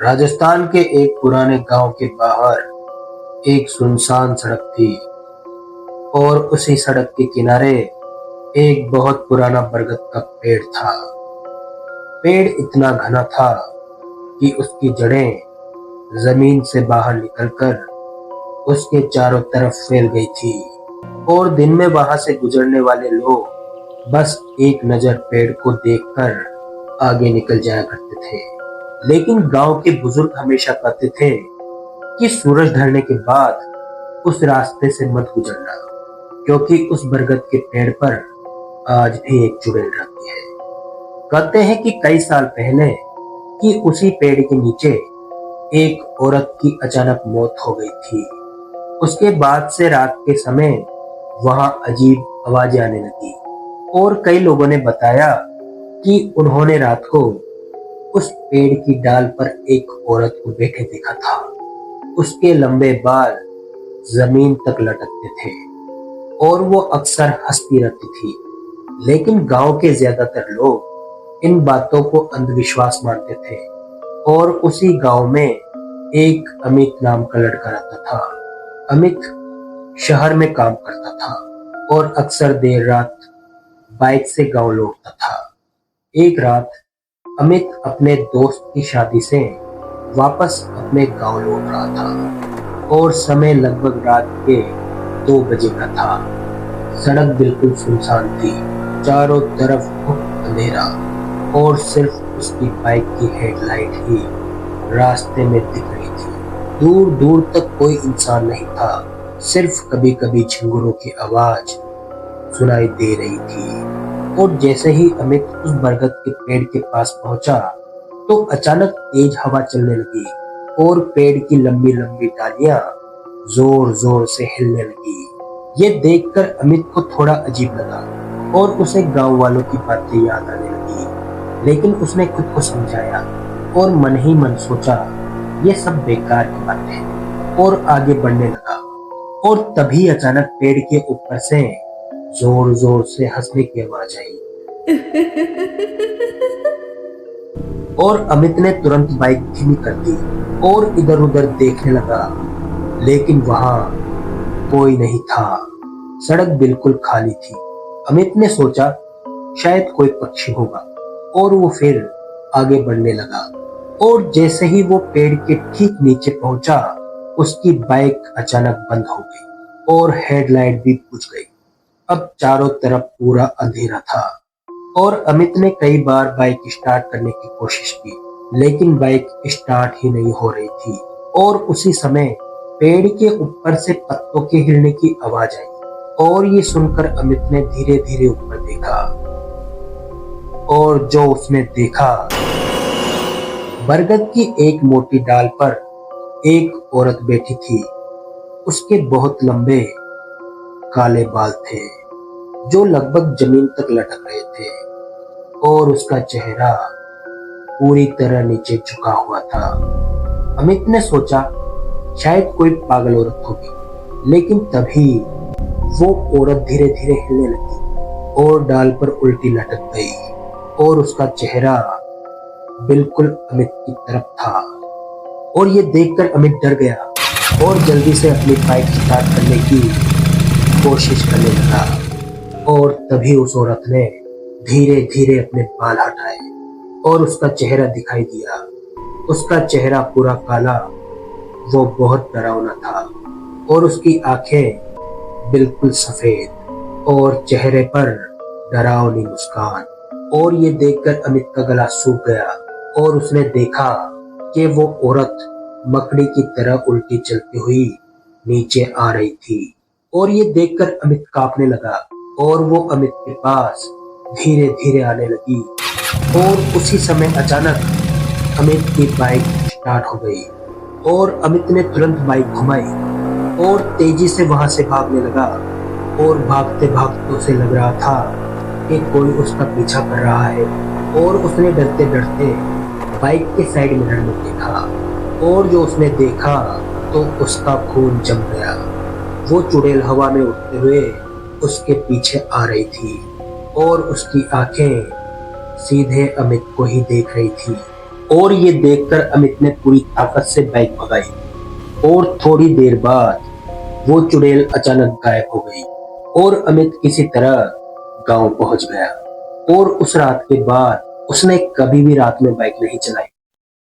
राजस्थान के एक पुराने गांव के बाहर एक सुनसान सड़क थी और उसी सड़क के किनारे एक बहुत पुराना बरगद का पेड़ था। पेड़ इतना घना था कि उसकी जड़ें जमीन से बाहर निकलकर उसके चारों तरफ फैल गई थी और दिन में वहां से गुजरने वाले लोग बस एक नजर पेड़ को देखकर आगे निकल जाया करते थे। लेकिन गांव के बुजुर्ग हमेशा कहते थे कि सूरज ढलने के बाद उस रास्ते से मत गुजरना, क्योंकि उस बरगद के पेड़ पर आज भी एक चुड़ैल रहती है। कहते हैं कि कई साल पहले कि उसी पेड़ के नीचे एक औरत की अचानक मौत हो गई थी। उसके बाद से रात के समय वहां अजीब आवाजें आने लगी और कई लोगों ने बताया कि उन्होंने रात को उस पेड़ की डाल पर एक औरत को बैठे देखा था। उसके लंबे बाल जमीन तक लटकते थे और वो अक्सर हंसती रहती थी। लेकिन गांव के ज्यादातर लोग इन बातों को अंधविश्वास मानते थे और उसी गांव में एक अमित नाम का लड़का रहता था। अमित शहर में काम करता था और अक्सर देर रात बाइक से गांव लौटता था। एक रात अमित अपने दोस्त की शादी से वापस अपने गांव लौट रहा था और समय लगभग रात के 2 बजे का था। सड़क बिल्कुल सुनसान थी, चारों तरफ अंधेरा और सिर्फ उसकी बाइक की हेडलाइट ही रास्ते में दिख रही थी। दूर दूर तक कोई इंसान नहीं था, सिर्फ कभी कभी झिंगुरों की आवाज सुनाई दे रही थी। और जैसे ही अमित उस बरगद के पेड़ के पास पहुंचा तो अचानक तेज हवा चलने लगी और पेड़ की लंबी लंबी डालियां जोर जोर से हिलने लगी। ये देखकर अमित को थोड़ा अजीब लगा और उसे गांव वालों की बातें याद आने लगी। लेकिन उसने खुद को समझाया और मन ही मन सोचा ये सब बेकार की बातें हैं और आगे बढ़ने लगा। और तभी अचानक पेड़ के ऊपर से जोर जोर से हंसने की आवाज आई और अमित ने तुरंत बाइक धीमी कर दी और इधर उधर देखने लगा। लेकिन वहां कोई नहीं था, सड़क बिल्कुल खाली थी। अमित ने सोचा शायद कोई पक्षी होगा और वो फिर आगे बढ़ने लगा। और जैसे ही वो पेड़ के ठीक नीचे पहुंचा उसकी बाइक अचानक बंद हो गई और हेडलाइट भी बुझ गई। अब चारों तरफ पूरा अंधेरा था और अमित ने कई बार बाइक स्टार्ट करने की कोशिश की, लेकिन बाइक स्टार्ट ही नहीं हो रही थी। और उसी समय पेड़ के ऊपर से पत्तों के हिलने की आवाज आई और ये सुनकर अमित ने धीरे धीरे ऊपर देखा और जो उसने देखा, बरगद की एक मोटी डाल पर एक औरत बैठी थी। उसके बहुत लंबे काले बाल थे जो लगभग जमीन तक लटक रहे थे और उसका चेहरा पूरी तरह नीचे झुका हुआ था। अमित ने सोचा शायद कोई पागल औरत होगी, लेकिन तभी वो औरत धीरे धीरे हिलने लगी और डाल पर उल्टी लटक गई और उसका चेहरा बिल्कुल अमित की तरफ था। और ये देखकर अमित डर गया और जल्दी से अपनी बाइक स्टार्ट करने की कोशिश करने लगा। और तभी उस औरत ने धीरे धीरे अपने बाल हटाए और उसका चेहरा दिखाई दिया। उसका चेहरा पूरा काला, वो बहुत डरावना था और उसकी आंखें बिल्कुल सफेद और चेहरे पर डरावनी मुस्कान। और ये देखकर अमित का गला सूख गया और उसने देखा कि वो औरत मकड़ी की तरह उल्टी चलती हुई नीचे आ रही थी। और ये देखकर अमित कांपने लगा और वो अमित के पास धीरे धीरे आने लगी। और उसी समय अचानक अमित की बाइक स्टार्ट हो गई और अमित ने तुरंत बाइक घुमाई और तेजी से वहां से भागने लगा। और भागते भागते उसे लग रहा था कि कोई उसका पीछा कर रहा है। और उसने डरते डरते बाइक के साइड मिरर में देखा और जो उसने देखा तो उसका खून जम गया। वो चुड़ैल हवा में उड़ते हुए उसके पीछे आ रही थी और उसकी आंखें सीधे अमित को ही देख रही थी। और ये देखकर अमित ने पूरी ताकत से बाइक भगाई और थोड़ी देर बाद वो चुड़ैल अचानक गायब हो गई और अमित किसी तरह गांव पहुंच गया और उस रात के बाद उसने कभी भी रात में बाइक नहीं चलाई।